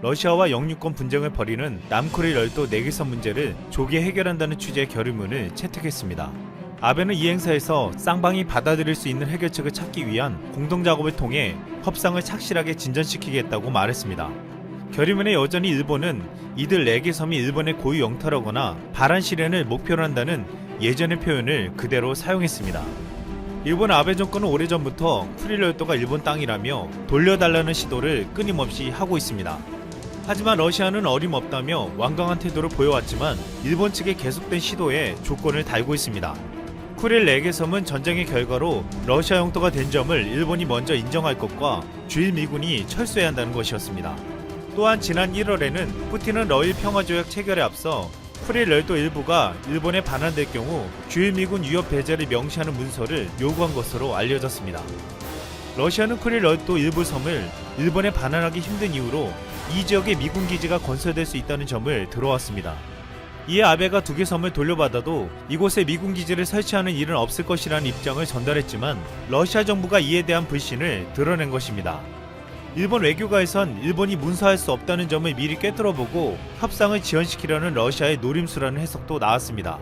러시아와 영유권 분쟁을 벌이는 남코리아 열도 내기선 문제를 조기에 해결한다는 취지의 결의문을 채택했습니다. 아베는 이 행사에서 쌍방이 받아들일 수 있는 해결책을 찾기 위한 공동작업을 통해 협상을 착실하게 진전시키겠다고 말했습니다. 결의문에 여전히 일본은 이들 4개 섬이 일본의 고유 영토라거나 반환 실현을 목표로 한다는 예전의 표현을 그대로 사용했습니다. 일본 아베 정권은 오래전부터 쿠릴 열도가 일본 땅이라며 돌려달라는 시도를 끊임없이 하고 있습니다. 하지만 러시아는 어림없다며 완강한 태도를 보여왔지만 일본 측의 계속된 시도에 조건을 달고 있습니다. 쿠릴 4개 섬은 전쟁의 결과로 러시아 영토가 된 점을 일본이 먼저 인정할 것과 주일 미군이 철수해야 한다는 것이었습니다. 또한 지난 1월에는 푸틴은 러일 평화조약 체결에 앞서 쿠릴 열도 일부가 일본에 반환될 경우 주일 미군 위협 배제를 명시하는 문서를 요구한 것으로 알려졌습니다. 러시아는 쿠릴 열도 일부 섬을 일본에 반환하기 힘든 이유로 이 지역에 미군 기지가 건설될 수 있다는 점을 들어왔습니다. 이에 아베가 2개 섬을 돌려받아도 이곳에 미군 기지를 설치하는 일은 없을 것이라는 입장을 전달했지만 러시아 정부가 이에 대한 불신을 드러낸 것입니다. 일본 외교가에선 일본이 문서할 수 없다는 점을 미리 꿰뚫어보고 협상을 지연시키려는 러시아의 노림수라는 해석도 나왔습니다.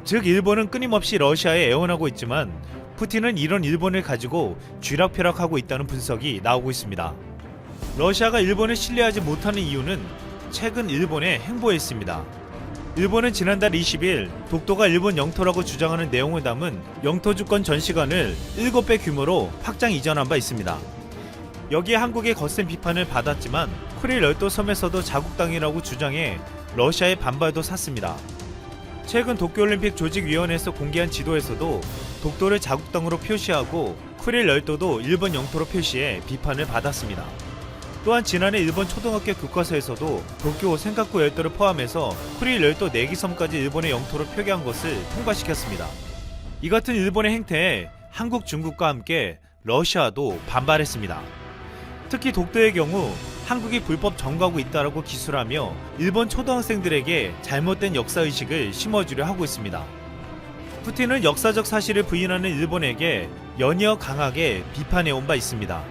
즉 일본은 끊임없이 러시아에 애원하고 있지만 푸틴은 이런 일본을 가지고 쥐락펴락하고 있다는 분석이 나오고 있습니다. 러시아가 일본을 신뢰하지 못하는 이유는 최근 일본의 행보에 있습니다. 일본은 지난달 20일 독도가 일본 영토라고 주장하는 내용을 담은 영토 주권 전시관을 7배 규모로 확장 이전한 바 있습니다. 여기에 한국의 거센 비판을 받았지만 쿠릴 열도 섬에서도 자국 땅이라고 주장해 러시아의 반발도 샀습니다. 최근 도쿄올림픽 조직위원회에서 공개한 지도에서도 독도를 자국 땅으로 표시하고 쿠릴 열도도 일본 영토로 표시해 비판을 받았습니다. 또한 지난해 일본 초등학교 교과서에서도 도쿄 센카쿠 열도를 포함해서 쿠릴 열도 4개 섬까지 일본의 영토로 표기한 것을 통과시켰습니다. 이 같은 일본의 행태에 한국, 중국과 함께 러시아도 반발했습니다. 특히 독도의 경우 한국이 불법 점거하고 있다라고 기술하며 일본 초등학생들에게 잘못된 역사의식을 심어주려 하고 있습니다. 푸틴은 역사적 사실을 부인하는 일본에게 연이어 강하게 비판해온 바 있습니다.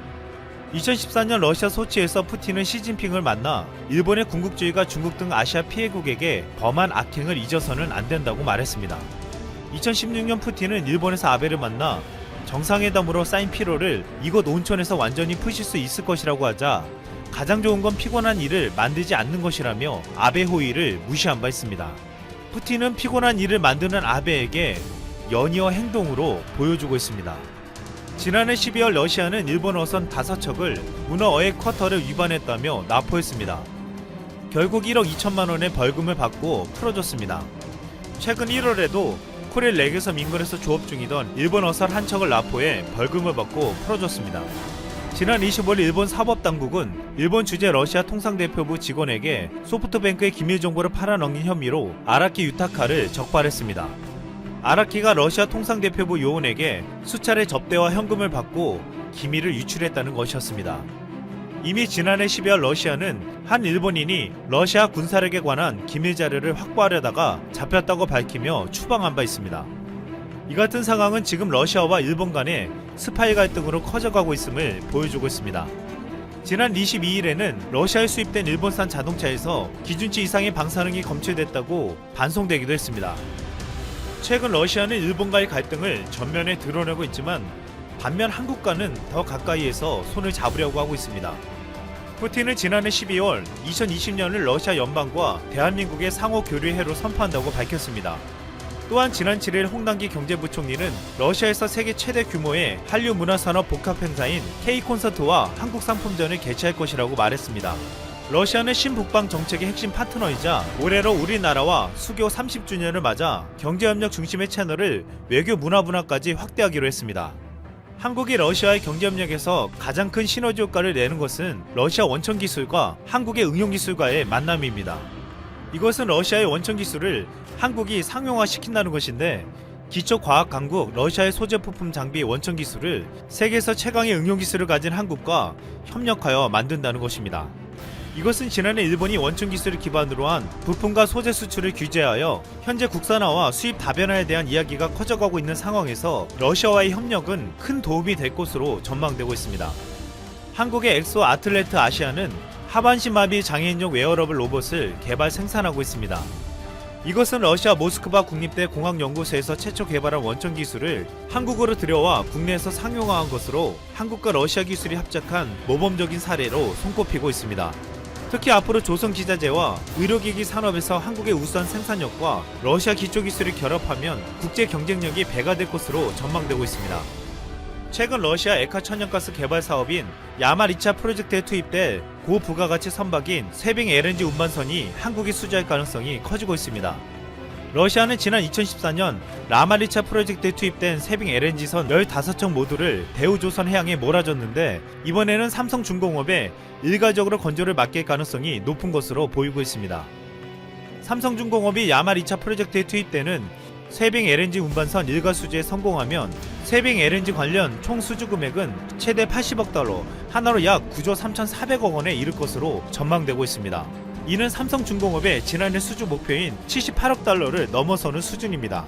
2014년 러시아 소치에서 푸틴은 시진핑을 만나 일본의 군국주의가 중국 등 아시아 피해국에게 범한 악행을 잊어서는 안 된다고 말했습니다. 2016년 푸틴은 일본에서 아베를 만나 정상회담으로 쌓인 피로를 이곳 온천에서 완전히 푸실 수 있을 것이라고 하자 가장 좋은 건 피곤한 일을 만들지 않는 것이라며 아베 호의를 무시한 바 있습니다. 푸틴은 피곤한 일을 만드는 아베에게 연이어 행동으로 보여주고 있습니다. 지난해 12월 러시아는 일본 어선 5척을 문어 어획 쿼터를 위반했다며 납포했습니다. 결국 1억 2천만 원의 벌금을 받고 풀어줬습니다. 최근 1월에도 쿠릴 4개 섬 인근에서 조업 중이던 일본 어선 한 척을 납포해 벌금을 받고 풀어줬습니다. 지난 25일 일본 사법당국은 일본 주재 러시아 통상대표부 직원에게 소프트뱅크의 기밀 정보를 팔아넘긴 혐의로 아라키 유타카를 적발했습니다. 아라키가 러시아 통상대표부 요원에게 수차례 접대와 현금을 받고 기밀을 유출했다는 것이었습니다. 이미 지난해 12월 러시아는 한 일본인이 러시아 군사력에 관한 기밀 자료를 확보하려다가 잡혔다고 밝히며 추방한 바 있습니다. 이 같은 상황은 지금 러시아와 일본 간의 스파이 갈등으로 커져가고 있음을 보여주고 있습니다. 지난 22일에는 러시아에 수입된 일본산 자동차에서 기준치 이상의 방사능이 검출됐다고 반송되기도 했습니다. 최근 러시아는 일본과의 갈등을 전면에 드러내고 있지만 반면 한국과는 더 가까이에서 손을 잡으려고 하고 있습니다. 푸틴은 지난해 12월 2020년을 러시아 연방과 대한민국의 상호 교류 해로 선포한다고 밝혔습니다. 또한 지난 7일 홍남기 경제부총리는 러시아에서 세계 최대 규모의 한류 문화산업 복합 행사인 K콘서트와 한국 상품전을 개최할 것이라고 말했습니다. 러시아는 신북방 정책의 핵심 파트너이자 올해로 우리나라와 수교 30주년을 맞아 경제협력 중심의 채널을 외교 문화분야까지 확대하기로 했습니다. 한국이 러시아의 경제협력에서 가장 큰 시너지 효과를 내는 것은 러시아 원천기술과 한국의 응용기술과의 만남입니다. 이것은 러시아의 원천기술을 한국이 상용화시킨다는 것인데 기초과학 강국 러시아의 소재부품 장비 원천기술을 세계에서 최강의 응용기술을 가진 한국과 협력하여 만든다는 것입니다. 이것은 지난해 일본이 원천기술을 기반으로 한 부품과 소재 수출을 규제하여 현재 국산화와 수입 다변화에 대한 이야기가 커져가고 있는 상황에서 러시아와의 협력은 큰 도움이 될 것으로 전망되고 있습니다. 한국의 엑소 아틀레트 아시아는 하반신 마비 장애인용 웨어러블 로봇을 개발 생산하고 있습니다. 이것은 러시아 모스크바 국립대 공학연구소에서 최초 개발한 원천 기술을 한국으로 들여와 국내에서 상용화한 것으로 한국과 러시아 기술이 합작한 모범적인 사례로 손꼽히고 있습니다. 특히 앞으로 조선기자재와 의료기기 산업에서 한국의 우수한 생산력과 러시아 기초기술을 결합하면 국제 경쟁력이 배가 될 것으로 전망되고 있습니다. 최근 러시아 에카 천연가스 개발 사업인 야말 2차 프로젝트에 투입될 고부가가치 선박인 세빙 LNG 운반선이 한국에 수주할 가능성이 커지고 있습니다. 러시아는 지난 2014년 라말 2차 프로젝트에 투입된 세빙 LNG선 15척 모두를 대우조선 해양에 몰아줬는데 이번에는 삼성중공업에 일괄적으로 건조를 맡길 가능성이 높은 것으로 보이고 있습니다. 삼성중공업이 야말 2차 프로젝트에 투입되는 세빙 LNG 운반선 일괄 수주에 성공하면 세빙 LNG 관련 총 수주 금액은 최대 80억 달러, 하나로 약 9조 3,400억 원에 이를 것으로 전망되고 있습니다. 이는 삼성중공업의 지난해 수주 목표인 78억 달러를 넘어서는 수준입니다.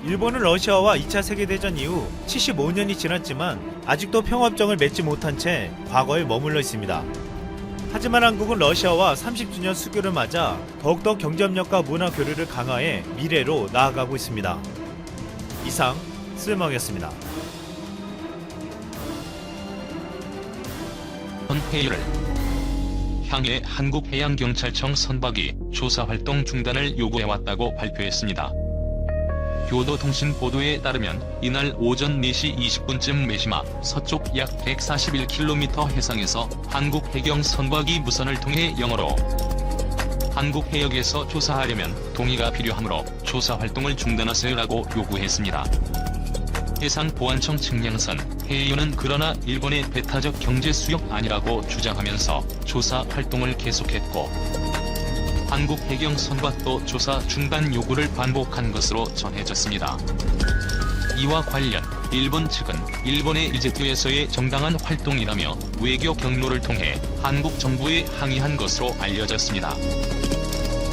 일본은 러시아와 2차 세계대전 이후 75년이 지났지만 아직도 평화협정을 맺지 못한 채 과거에 머물러 있습니다. 하지만 한국은 러시아와 30주년 수교를 맞아 더욱더 경제협력과 문화교류를 강화해 미래로 나아가고 있습니다. 이상 쓸멍이었습니다. 회의를 향해 한국해양경찰청 선박이 조사활동 중단을 요구해왔다고 발표했습니다. 교도통신 보도에 따르면 이날 오전 4시 20분쯤 메시마 서쪽 약 141km 해상에서 한국해경 선박이 무선을 통해 영어로 한국 해역에서 조사하려면 동의가 필요하므로 조사활동을 중단하세요라고 요구했습니다. 해상보안청 측량선 해이유는 그러나 일본의 배타적 경제수역 아니라고 주장하면서 조사활동을 계속했고 한국 해경 선박도 조사 중단 요구를 반복한 것으로 전해졌습니다. 이와 관련 일본 측은 일본의 이제트에서의 정당한 활동이라며 외교 경로를 통해 한국 정부에 항의한 것으로 알려졌습니다.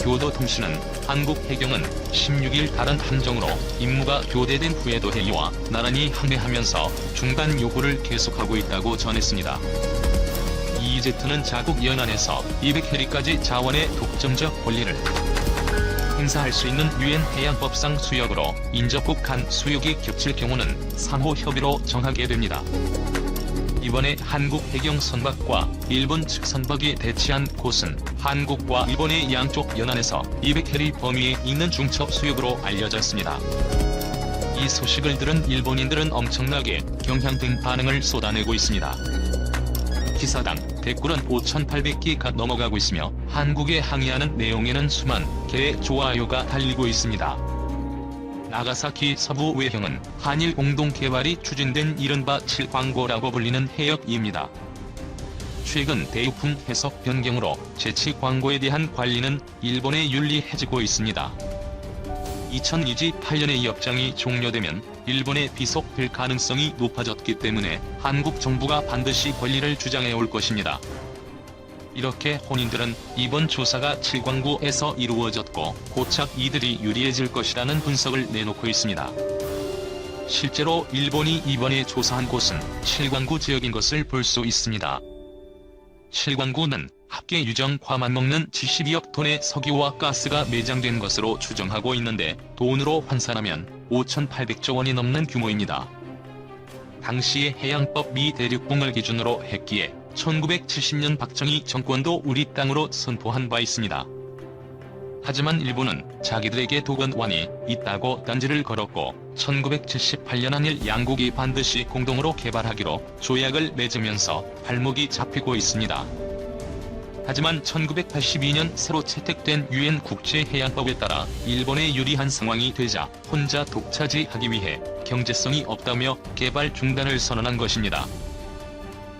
교도통신은 한국 해경은 16일 다른 함정으로 임무가 교대된 후에도 해이와 나란히 항해하면서 중단 요구를 계속하고 있다고 전했습니다. 이제트는 자국 연안에서 200해리까지 자원의 독점적 권리를 행사할 수 있는 유엔 해양법상 수역으로 인접국 간 수역이 겹칠 경우는 상호 협의로 정하게 됩니다. 이번에 한국 해경 선박과 일본 측 선박이 대치한 곳은 한국과 일본의 양쪽 연안에서 200해리 범위에 있는 중첩 수역으로 알려졌습니다. 이 소식을 들은 일본인들은 엄청나게 경향된 반응을 쏟아내고 있습니다. 기사당 댓글은 5,800개가 넘어가고 있으며 한국에 항의하는 내용에는 수만 개의 좋아요가 달리고 있습니다. 나가사키 서부 외형은 한일 공동개발이 추진된 이른바 7광고라고 불리는 해역입니다. 최근 대유풍 해석 변경으로 제치 광고에 대한 관리는 일본에 윤리해지고 있습니다. 2028년에 이 협정이 종료되면 일본에 비속될 가능성이 높아졌기 때문에 한국 정부가 반드시 권리를 주장해 올 것입니다. 이렇게 혼인들은 이번 조사가 7광구에서 이루어졌고 고착 이들이 유리해질 것이라는 분석을 내놓고 있습니다. 실제로 일본이 이번에 조사한 곳은 7광구 지역인 것을 볼 수 있습니다. 7광구는 합계 유정화 맞먹는 72억 톤의 석유와 가스가 매장된 것으로 추정하고 있는데 돈으로 환산하면 5,800조 원이 넘는 규모입니다. 당시의 해양법 미 대륙붕을 기준으로 했기에 1970년 박정희 정권도 우리 땅으로 선포한 바 있습니다. 하지만 일본은 자기들에게 도건원이 있다고 딴지를 걸었고 1978년 한일 양국이 반드시 공동으로 개발하기로 조약을 맺으면서 발목이 잡히고 있습니다. 하지만 1982년 새로 채택된 유엔 국제해양법에 따라 일본에 유리한 상황이 되자 혼자 독차지하기 위해 경제성이 없다며 개발 중단을 선언한 것입니다.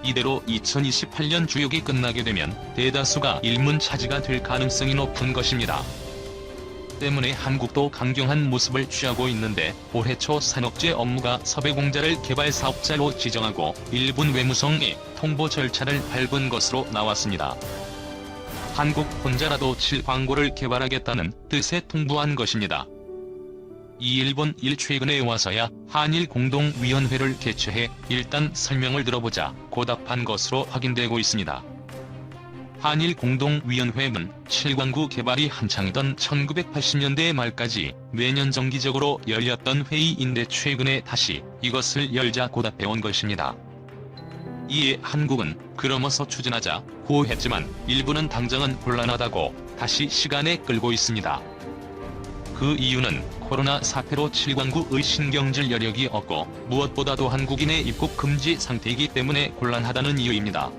이대로 2028년 주역이 끝나게 되면 대다수가 일문 차지가 될 가능성이 높은 것입니다. 때문에 한국도 강경한 모습을 취하고 있는데 올해 초 산업재 업무가 섭외공자를 개발 사업자로 지정하고 일본 외무성에 통보 절차를 밟은 것으로 나왔습니다. 한국 혼자라도 7광고를 개발하겠다는 뜻에 통보한 것입니다. 이 일본 최근에 와서야 한일 공동위원회를 개최해 일단 설명을 들어보자 고답한 것으로 확인되고 있습니다. 한일 공동위원회는 7광구 개발이 한창이던 1980년대 말까지 매년 정기적으로 열렸던 회의인데 최근에 다시 이것을 열자고 답해온 것입니다. 이에 한국은 그러면서 추진하자고 했지만 일부는 당장은 곤란하다고 다시 시간에 끌고 있습니다. 그 이유는 코로나 사태로 7광구의 신경질 여력이 없고 무엇보다도 한국인의 입국 금지 상태이기 때문에 곤란하다는 이유입니다.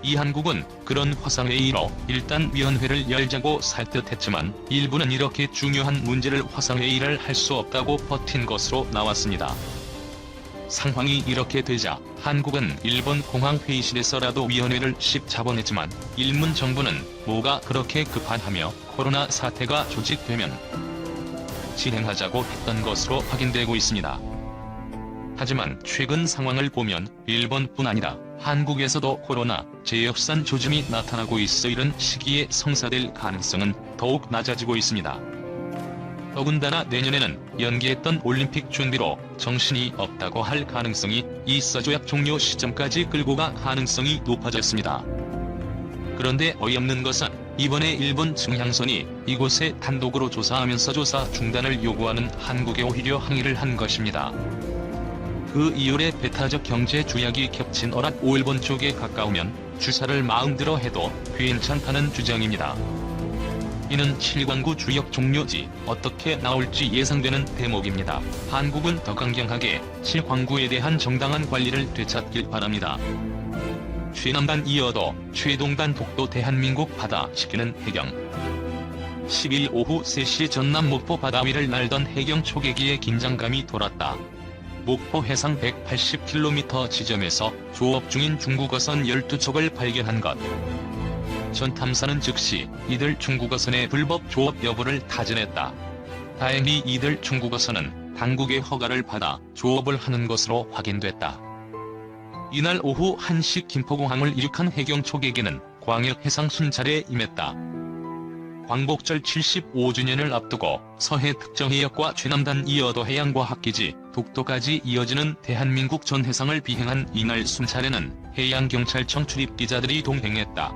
이 한국은 그런 화상회의로 일단 위원회를 열자고 살듯했지만 일부는 이렇게 중요한 문제를 화상회의를 할 수 없다고 버틴 것으로 나왔습니다. 상황이 이렇게 되자 한국은 일본 공항 회의실에서라도 위원회를 잡아냈지만 일문 정부는 뭐가 그렇게 급하하며 코로나 사태가 조직되면 진행하자고 했던 것으로 확인되고 있습니다. 하지만 최근 상황을 보면 일본뿐 아니라 한국에서도 코로나 재확산 조짐이 나타나고 있어 이런 시기에 성사될 가능성은 더욱 낮아지고 있습니다. 더군다나 내년에는 연기했던 올림픽 준비로 정신이 없다고 할 가능성이 있어 조약 종료 시점까지 끌고 가 가능성이 높아졌습니다. 그런데 어이없는 것은 이번에 일본 증향선이 이곳에 단독으로 조사하면서 조사 중단을 요구하는 한국에 오히려 항의를 한 것입니다. 그 이율의 배타적 경제 조약이 겹친 어랍 일본 쪽에 가까우면 주사를 마음대로 해도 괜찮다는 주장입니다. 이는 7광구 주역 종료지 어떻게 나올지 예상되는 대목입니다. 한국은 더 강경하게 7광구에 대한 정당한 관리를 되찾길 바랍니다. 최남단 이어도 최동단 독도 대한민국 바다 지키는 해경. 10일 오후 3시 전남 목포 바다 위를 날던 해경 초계기에 긴장감이 돌았다. 목포 해상 180km 지점에서 조업 중인 중국어선 12척을 발견한 것. 전 탐사는 즉시 이들 중국어선의 불법 조업 여부를 타진했다. 다행히 이들 중국어선은 당국의 허가를 받아 조업을 하는 것으로 확인됐다. 이날 오후 1시 김포공항을 이륙한 해경 초계기는 광역 해상 순찰에 임했다. 광복절 75주년을 앞두고 서해 특정해역과 최남단 이어도 해양과학기지 독도까지 이어지는 대한민국 전 해상을 비행한 이날 순찰에는 해양경찰청 출입기자들이 동행했다.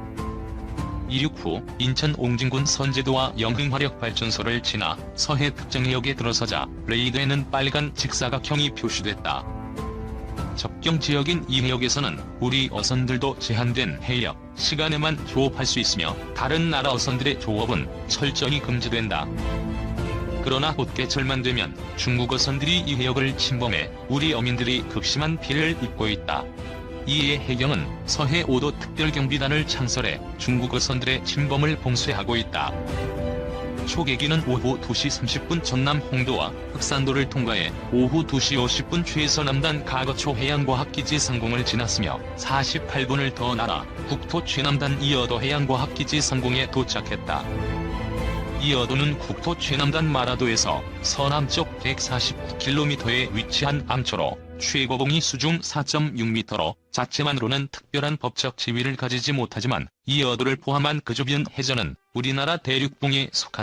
이륙 후 인천 옹진군 선제도와 영흥화력발전소를 지나 서해 특정해역에 들어서자 레이더에는 빨간 직사각형이 표시됐다. 접경 지역인 이 해역에서는 우리 어선들도 제한된 해역 시간에만 조업할 수 있으며 다른 나라 어선들의 조업은 철저히 금지된다. 그러나 곧개철만 되면 중국 어선들이 이 해역을 침범해 우리 어민들이 극심한 피해를 입고 있다. 이에 해경은 서해 5도 특별경비단을 창설해 중국 어선들의 침범을 봉쇄하고 있다. 초계기는 오후 2시 30분 전남 홍도와 흑산도를 통과해 오후 2시 50분 최서남단 가거초 해양과학기지 상공을 지났으며 48분을 더 날아 국토 최남단 이어도 해양과학기지 상공에 도착했다. 이어도는 국토 최남단 마라도에서 서남쪽 149km에 위치한 암초로 최고봉이 수중 4.6m로 자체만으로는 특별한 법적 지위를 가지지 못하지만 이어도를 포함한 그 주변 해전은 우리나라 대륙봉에 속한